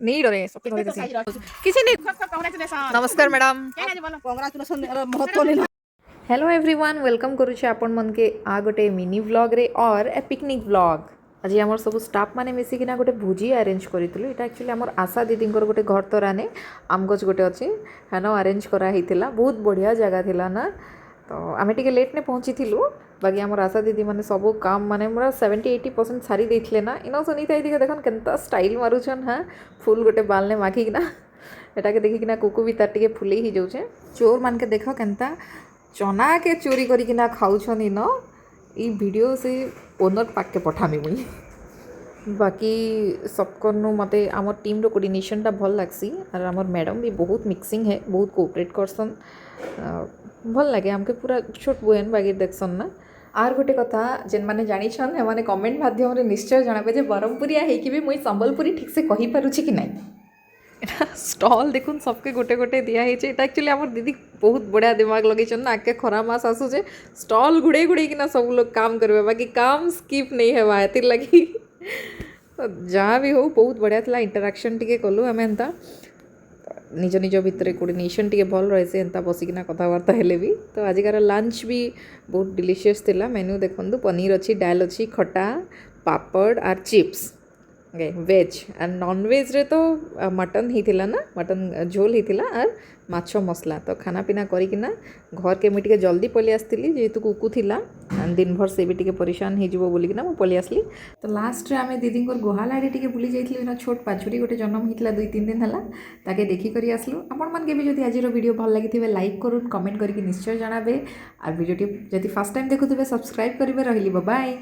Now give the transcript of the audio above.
नहीं डरे सबके घरे किसी नहीं नमस्कार मैडम हेलो एवरीवन वेलकम करुचे आपण मन के आ गोटे मिनी व्लॉग रे और ए पिकनिक व्लॉग आज आम सब स्टाफ मैंने मिसिकिना गोटे भोजी अरेंज करूँ यहाँ एक्चुअली आम आशा दीदी गोटे घर तराने आम गज गोटे अच्छी हेन अरेंज कराई बहुत बढ़िया जगह थिला ना तो आम टे लेट ने पहुँची बाकी आम आशा दीदी मैंने सब काम माने पूरा 70-80% सारी देते ना इन सुनीता दीदी देखन केनता स्टाइल मारुछन हाँ फुल गोटे बाल ने माखिकिना एटा के देखिकिना कुकु भी तार टिके फुले ही जाऊे चोर मान के देख केनता चना के चोरी करिकिना खाऊछन इन ई वीडियो से ओनर पाक के पठामी मुई बाकी सबकनु मते आम टीम रो कोऑर्डिनेशन भल लगसी और आम मैडम भी बहुत मिक्सिंग है बहुत कोऑपरेट करसन भल लगे आमके पूरा छोट बुएन बागी देखसन ना आर गोटे कथा जेन माने जानिछन हे माने कमेंट माध्यम रे निश्चय जणाबे जे बरमपुरिया हे कि भी मुई संबलपुरी ठीक से कहि पारुछि कि नहीं स्टॉल देखुन सबके गोटे गोटे दिया है एक्चुअली आम दीदी बहुत बढ़िया दिमाग लगे ना आके खरा मास आसूचे स्टॉल घुड़े घुड़े कि सब लोग काम करबे बाकी काम स्किप नहीं है एतिर लगी तो जहाँ भी हो बहुत बढ़िया था इंटराक्शन टिके कलु आम एंता निज निज भितर कोऑर्डिनेशन टिके भल रही एंता बसिकिना कथबार्ता हेले भी तो आजिकार लंच भी बहुत डिलीशियस थिला मेन्यू देखंतु पनीर अच्छी डाल अच्छी खटा पापड़ और chips okay veg and non veg रे तो मटन ही थिला ना मटन झोल ही थिला और माछ मसला तो खाना पीना करिकिना घर के मुझे जल्दी पलि आसती जेहेतु कुकु थिला दिन भर से भी टिके परेशान हो जीवो बोलिकिना मु पलि आसली तो लास्ट रे आमे दीदी गुहाल आड़े टिके बुली जाइथिलु ना छोट पाछुरी गोटे जन्म हितला 2-3 दिन हला ताके देखि करी आसलु आपण मन के भी जदि आजिरो वीडियो भल लागिथिबे लाइक करूँ कमेंट करके निश्चय जणाबे और वीडियो जदि फर्स्ट टाइम देखुथिबे सब्सक्राइब करिवे रहिली बाय।